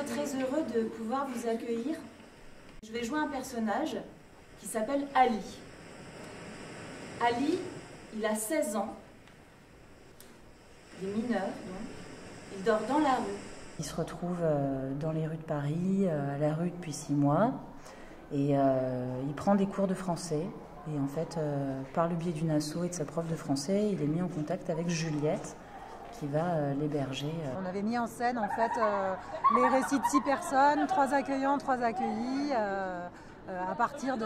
très heureux de pouvoir vous accueillir. Je vais jouer un personnage qui s'appelle Ali. Ali, il a 16 ans, il est mineur, donc. Il dort dans la rue. Il se retrouve dans les rues de Paris, à la rue depuis 6 mois, et il prend des cours de français. Et en fait, par le biais d'une asso et de sa prof de français, il est mis en contact avec Juliette, qui va l'héberger. On avait mis en scène en fait les récits de 6 personnes, 3 accueillants, 3 accueillis, à partir de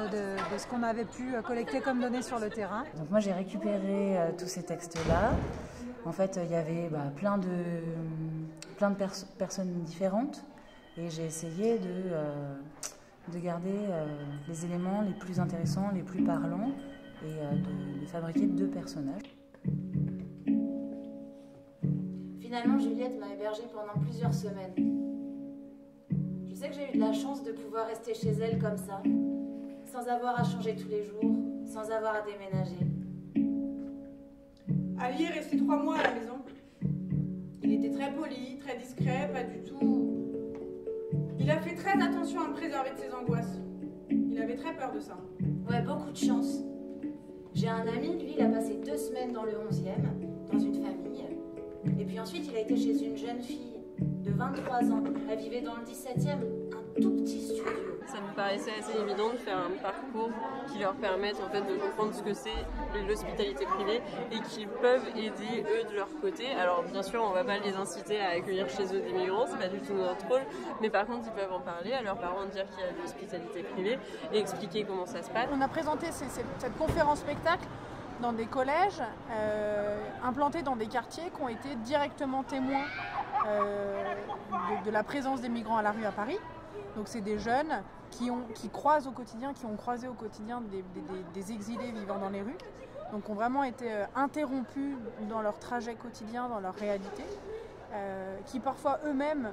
ce qu'on avait pu collecter comme données sur le terrain. Donc moi j'ai récupéré tous ces textes-là. En fait, il y avait plein de personnes différentes, et j'ai essayé de garder les éléments les plus intéressants, les plus parlants, et de fabriquer 2 personnages. Finalement, Juliette m'a hébergée pendant plusieurs semaines. Je sais que j'ai eu de la chance de pouvoir rester chez elle comme ça, sans avoir à changer tous les jours, sans avoir à déménager. Ali est resté 3 mois à la maison. Il était très poli, très discret, pas du tout... Il a fait très attention à me préserver de ses angoisses. Il avait très peur de ça. Ouais, beaucoup de chance. J'ai un ami, lui, il a passé 2 semaines dans le 11e, dans une famille. Et puis ensuite, il a été chez une jeune fille de 23 ans. Elle vivait dans le 17e, un tout petit studio. Ça me paraissait assez évident de faire un parcours qui leur permette en fait de comprendre ce que c'est l'hospitalité privée et qu'ils peuvent aider eux de leur côté. Alors bien sûr, on va pas les inciter à accueillir chez eux des migrants, c'est pas du tout notre rôle, mais par contre ils peuvent en parler à leurs parents, dire qu'il y a de l'hospitalité privée et expliquer comment ça se passe. On a présenté cette conférence spectacle dans des collèges, implantés dans des quartiers qui ont été directement témoins de la présence des migrants à la rue à Paris. Donc c'est des jeunes qui croisent au quotidien, qui ont croisé au quotidien des exilés vivant dans les rues. Donc ont vraiment été interrompus dans leur trajet quotidien, dans leur réalité, qui parfois eux-mêmes,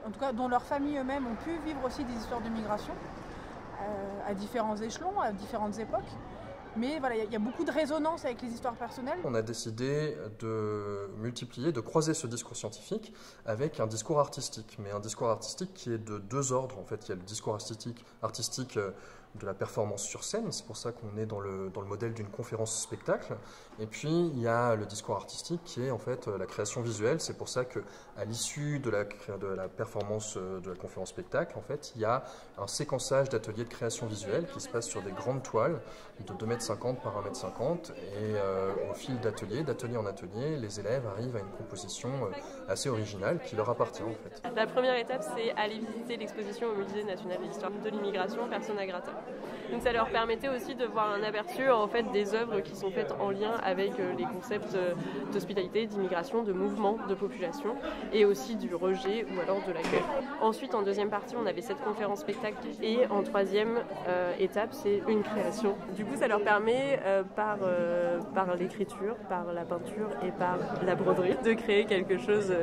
en tout cas dont leurs familles eux-mêmes ont pu vivre aussi des histoires de migration à différents échelons, à différentes époques. Mais voilà, il y a beaucoup de résonance avec les histoires personnelles. On a décidé de multiplier, de croiser ce discours scientifique avec un discours artistique. Mais un discours artistique qui est de 2 ordres. En fait, il y a le discours artistique de la performance sur scène. C'est pour ça qu'on est dans le modèle d'une conférence-spectacle. Et puis, il y a le discours artistique qui est en fait la création visuelle. C'est pour ça qu'à l'issue de la performance de la conférence-spectacle, en fait, il y a un séquençage d'ateliers de création visuelle qui se passe sur des grandes toiles de 2,50 m par 1,50 m. Et au fil d'atelier en atelier, les élèves arrivent à une composition assez originale qui leur appartient en fait. La première étape, c'est aller visiter l'exposition au Musée national d'histoire de l'immigration Persona Grata. Donc ça leur permettait aussi de voir un aperçu en fait des œuvres qui sont faites en lien avec les concepts d'hospitalité, d'immigration, de mouvement de population et aussi du rejet ou alors de l'accueil. Ensuite, en deuxième partie, on avait cette conférence spectacle et en troisième étape, c'est une création. Du coup, ça leur permet par l'écriture, par la peinture et par la broderie de créer quelque chose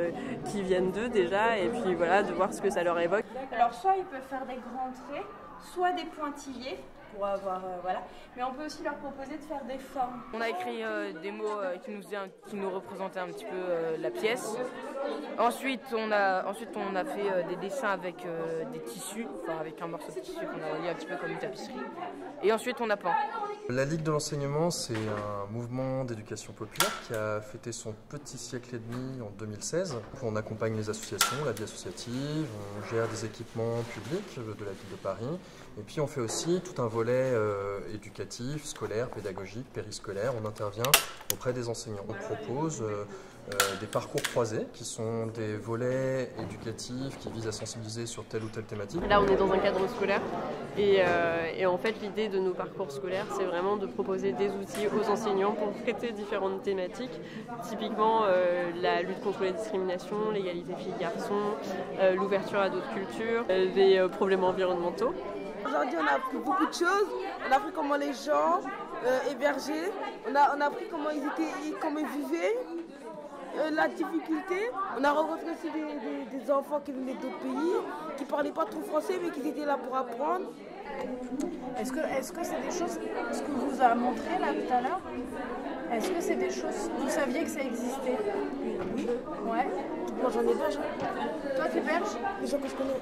qui vienne d'eux déjà et puis voilà, de voir ce que ça leur évoque. Alors soit ils peuvent faire des grands traits, soit des pointillés pour avoir voilà, mais on peut aussi leur proposer de faire des formes. On a écrit des mots qui nous représentaient un petit peu la pièce. Ensuite on a fait des dessins avec des tissus, enfin avec un morceau de tissu qu'on a relié un petit peu comme une tapisserie. Et ensuite on a peint. La Ligue de l'enseignement, c'est un mouvement d'éducation populaire qui a fêté son petit siècle et demi en 2016. On accompagne les associations, la vie associative, on gère des équipements publics de la ville de Paris. Et puis on fait aussi tout un volet éducatif, scolaire, pédagogique, périscolaire. On intervient auprès des enseignants. On propose des parcours croisés qui sont des volets éducatifs qui visent à sensibiliser sur telle ou telle thématique. Là on est dans un cadre scolaire et en fait l'idée de nos parcours scolaires c'est vraiment de proposer des outils aux enseignants pour traiter différentes thématiques, typiquement la lutte contre les discriminations, l'égalité filles-garçons, l'ouverture à d'autres cultures, des problèmes environnementaux. Aujourd'hui on a appris beaucoup de choses, on a appris comment les gens hébergés, on a appris comment ils vivaient. La difficulté, on a rencontré aussi des enfants qui venaient d'autres pays, qui ne parlaient pas trop français mais qui étaient là pour apprendre. Est-ce que c'est des choses, ce que vous a montré là tout à l'heure, est-ce que c'est des choses, vous saviez que ça existait? Oui. Ouais. Moi j'en ai belge. Toi, t'es belge? Les gens que je connais.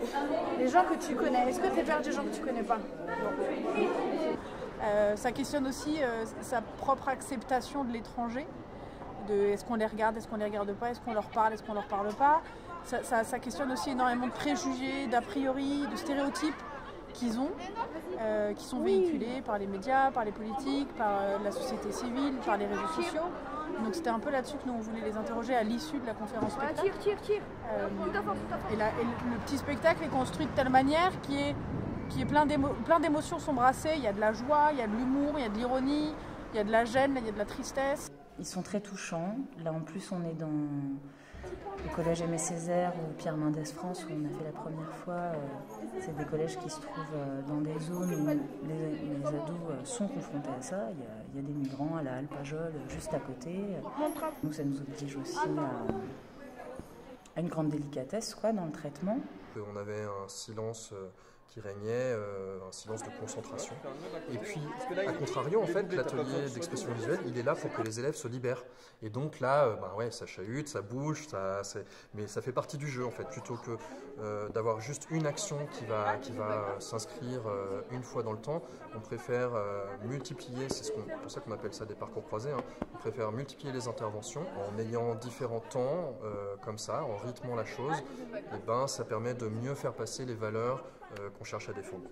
Les gens que tu connais. Est-ce que t'es belge des gens que tu connais pas? Ça questionne aussi sa propre acceptation de l'étranger. Est-ce qu'on les regarde, est-ce qu'on les regarde pas, est-ce qu'on leur parle, est-ce qu'on leur parle pas. Ça questionne aussi énormément de préjugés, d'a priori, de stéréotypes qu'ils ont, qui sont véhiculés par les médias, par les politiques, par la société civile, par les réseaux sociaux. Donc c'était un peu là-dessus que nous on voulait les interroger à l'issue de la conférence spectacle. Et le petit spectacle est construit de telle manière qui est plein d'émotions sont brassées. Il y a de la joie, il y a de l'humour, il y a de l'ironie, il y a de la gêne, il y a de la tristesse. Ils sont très touchants. Là en plus on est dans le collège Aimé Césaire ou Pierre Mendès France où on a fait la première fois. C'est des collèges qui se trouvent dans des zones où les ados sont confrontés à ça. Il y a des migrants à la Alpajol juste à côté. Donc ça nous oblige aussi à une grande délicatesse dans le traitement. On avait un silence qui régnait, un silence de concentration. Et puis, à contrario, en fait, l'atelier d'expression visuelle, il est là pour que les élèves se libèrent. Et donc là, ça chahute, ça bouge, mais ça fait partie du jeu, en fait, plutôt que d'avoir juste une action qui va s'inscrire une fois dans le temps. On préfère multiplier, c'est pour ça qu'on appelle ça des parcours croisés, on préfère multiplier les interventions en ayant différents temps, comme ça, en rythmant la chose. Et ça permet de mieux faire passer les valeurs qu'on cherche à défendre.